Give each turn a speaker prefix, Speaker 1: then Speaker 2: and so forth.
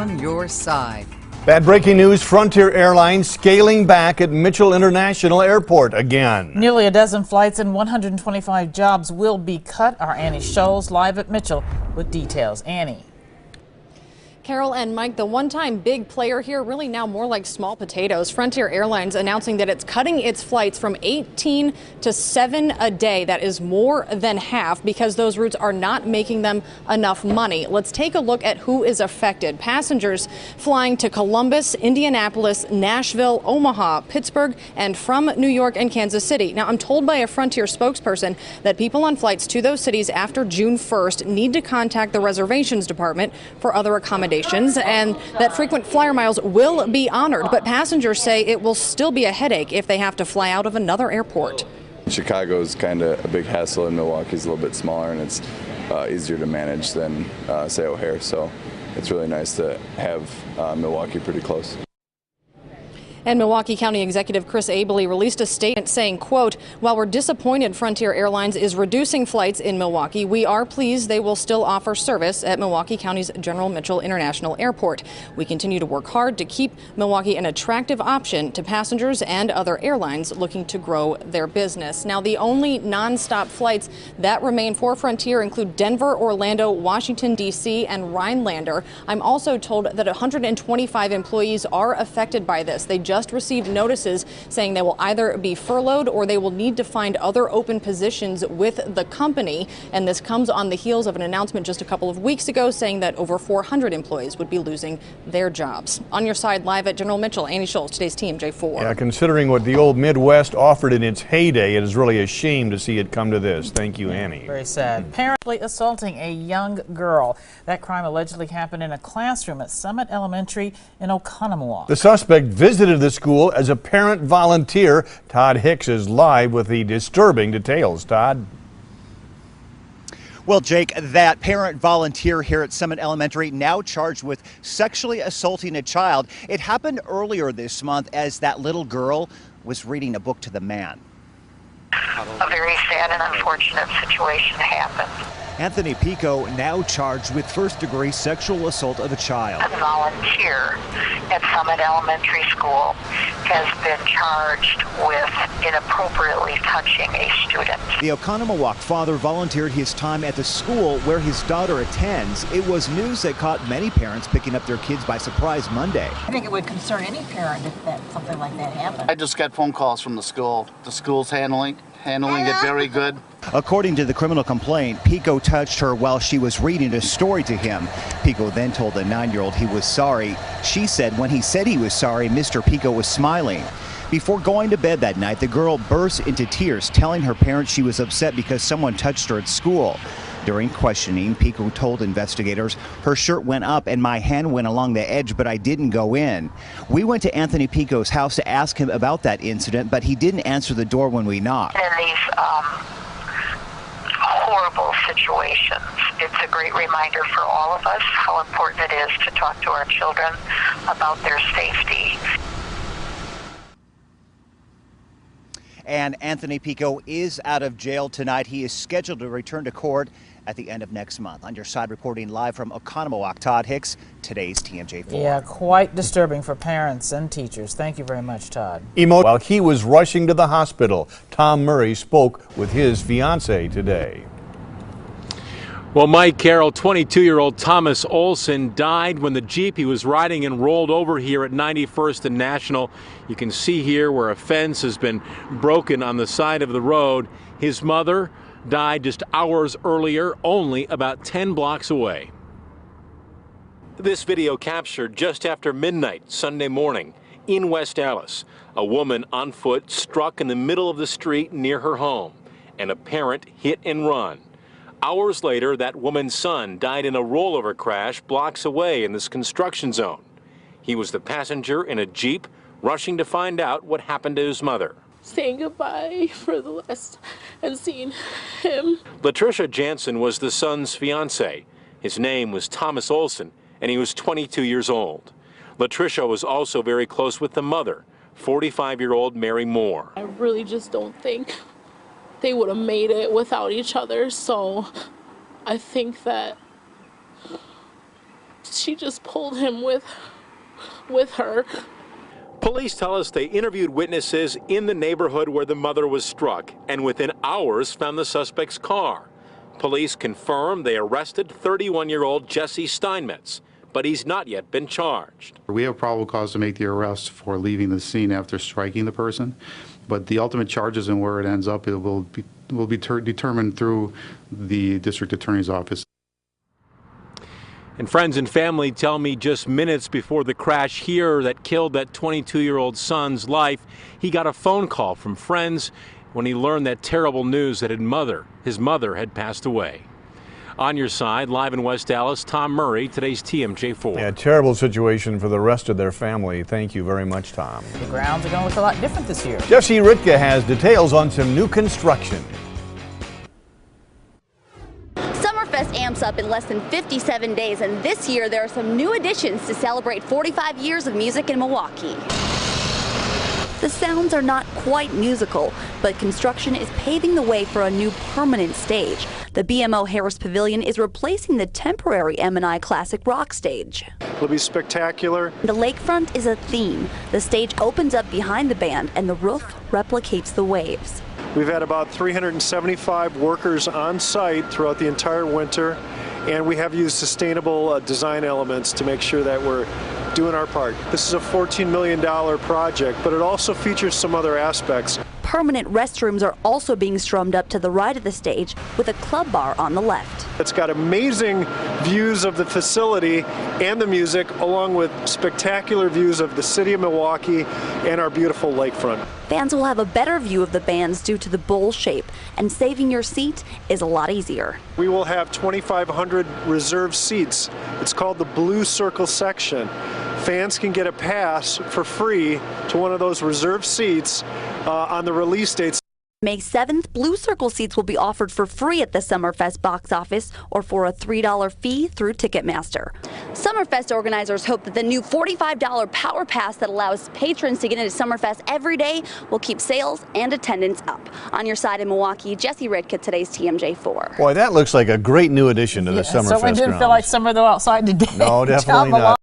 Speaker 1: on your side.
Speaker 2: Bad breaking news, Frontier Airlines scaling back at Mitchell International Airport again.
Speaker 3: Nearly a dozen flights and 125 jobs will be cut. Our Annie Scholes live at Mitchell with details. Annie.
Speaker 4: Carole and Mike, the one-time big player here, really now more like small potatoes. Frontier Airlines announcing that it's cutting its flights from 18 to 7 a day. That is more than half because those routes are not making them enough money. Let's take a look at who is affected. Passengers flying to Columbus, Indianapolis, Nashville, Omaha, Pittsburgh, and from New York and Kansas City. Now, I'm told by a Frontier spokesperson that people on flights to those cities after June 1st need to contact the reservations department for other accommodations, and that frequent flyer miles will be honored, but passengers say it will still be a headache if they have to fly out of another airport.
Speaker 5: Chicago is kind of a big hassle, and Milwaukee's a little bit smaller, and it's easier to manage than, say, O'Hare, so it's really nice to have Milwaukee pretty close.
Speaker 4: And Milwaukee County Executive Chris Abele released a statement saying, quote, "While we're disappointed Frontier Airlines is reducing flights in Milwaukee, we are pleased they will still offer service at Milwaukee County's General Mitchell International Airport. We continue to work hard to keep Milwaukee an attractive option to passengers and other airlines looking to grow their business." Now, the only nonstop flights that remain for Frontier include Denver, Orlando, Washington, D.C., and Rhinelander. I'm also told that 125 employees are affected by this. They just received notices saying they will either be furloughed or they will need to find other open positions with the company. And this comes on the heels of an announcement just a couple of weeks ago saying that over 400 employees would be losing their jobs. On your side, live at General Mitchell, Annie Scholes, today's TMJ4.
Speaker 2: Yeah, considering what the old Midwest offered in its heyday, it is really a shame to see it come to this. Thank you, Annie.
Speaker 3: Very sad. Apparently assaulting a young girl. That crime allegedly happened in a classroom at Summit Elementary in Oconomowoc.
Speaker 2: The suspect visited the school as a parent volunteer. Todd Hicks is live with the disturbing details. Todd.
Speaker 6: Well, Jake, that parent volunteer here at Summit Elementary now charged with sexually assaulting a child. It happened earlier this month as that little girl was reading a book to the man.
Speaker 7: A very sad and unfortunate situation happened.
Speaker 6: Anthony Pico now charged with first-degree sexual assault of a child.
Speaker 7: A volunteer at Summit Elementary School has been charged with inappropriately touching a student.
Speaker 6: The Oconomowoc father volunteered his time at the school where his daughter attends. It was news that caught many parents picking up their kids by surprise Monday.
Speaker 8: I think it would concern any parent if something like that happened.
Speaker 9: I just got phone calls from the school. The school's handling it very good.
Speaker 6: According to the criminal complaint, Pico touched her while she was reading a story to him. Pico then told the 9-year-old he was sorry. She said when he said he was sorry, Mr. Pico was smiling. Before going to bed that night, the girl burst into tears, telling her parents she was upset because someone touched her at school. During questioning, Pico told investigators, "Her shirt went up and my hand went along the edge, but I didn't go in." We went to Anthony Pico's house to ask him about that incident, but he didn't answer the door when we knocked.
Speaker 7: In these horrible situations, it's a great reminder for all of us how important it is to talk to our children about their safety.
Speaker 6: And Anthony Pico is out of jail tonight. He is scheduled to return to court at the end of next month. On your side, reporting live from Oconomowoc, Todd Hicks, today's TMJ4.
Speaker 3: Yeah, quite disturbing for parents and teachers. Thank you very much, Todd.
Speaker 2: While he was rushing to the hospital, Tom Murray spoke with his fiancée today.
Speaker 10: Well, Mike, Carole, 22-year-old Thomas Olson died when the Jeep he was riding in rolled over here at 91st and National. You can see here where a fence has been broken on the side of the road. His mother died just hours earlier, only about 10 blocks away. This video captured just after midnight Sunday morning in West Allis. A woman on foot struck in the middle of the street near her home, and a parent hit and run. Hours later, that woman's son died in a rollover crash blocks away in this construction zone. He was the passenger in a Jeep rushing to find out what happened to his mother.
Speaker 11: Saying goodbye for the last and seeing him.
Speaker 10: Latricia Jansen was the son's fiance. His name was Thomas Olson, and he was 22 years old. Latricia was also very close with the mother, 45-year-old Mary Moore.
Speaker 11: I really just don't think they would have made it without each other, so I think that she just pulled him with her.
Speaker 10: Police tell us they interviewed witnesses in the neighborhood where the mother was struck and within hours found the suspect's car. Police confirm they arrested 31-year-old Jesse Steinmetz, but he's not yet been charged.
Speaker 1: We have probable cause to make the arrest for leaving the scene after striking the person, but the ultimate charges and where it ends up will be determined through the district attorney's office.
Speaker 10: And friends and family tell me just minutes before the crash here that killed that 22-year-old son's life, he got a phone call from friends when he learned that terrible news that his mother had passed away. On your side, live in West Dallas, Tom Murray, today's TMJ4.
Speaker 2: Yeah, terrible situation for the rest of their family. Thank you very much, Tom.
Speaker 3: The grounds are going to look a lot different this year.
Speaker 2: Jesse Ritka has details on some new construction.
Speaker 12: Summerfest amps up in less than 57 days, and this year there are some new additions to celebrate 45 years of music in Milwaukee. The sounds are not quite musical, but construction is paving the way for a new permanent stage. The BMO Harris Pavilion is replacing the temporary M&I Classic Rock stage.
Speaker 13: It'll be spectacular.
Speaker 12: The lakefront is a theme. The stage opens up behind the band, and the roof replicates the waves.
Speaker 13: We've had about 375 workers on site throughout the entire winter, and we have used sustainable design elements to make sure that we're doing our part. This is a $14 million project, but it also features some other aspects.
Speaker 12: Permanent restrooms are also being strummed up to the right of the stage with a club bar on the left.
Speaker 13: It's got amazing views of the facility and the music, along with spectacular views of the city of Milwaukee and our beautiful lakefront.
Speaker 12: Fans will have a better view of the bands due to the bowl shape, and saving your seat is a lot easier.
Speaker 13: We will have 2,500 reserved seats. It's called the Blue Circle section. Fans can get a pass for free to one of those reserved seats on the release dates.
Speaker 12: May 7th, Blue Circle seats will be offered for free at the Summerfest box office or for a $3 fee through Ticketmaster. Summerfest organizers hope that the new $45 Power Pass that allows patrons to get into Summerfest every day will keep sales and attendance up. On your side in Milwaukee, Jesse Ritka, today's TMJ4.
Speaker 2: Boy, that looks like a great new addition to the Summerfest
Speaker 3: Certainly didn't
Speaker 2: grounds.
Speaker 3: feel like summer though outside today.
Speaker 2: No, definitely not.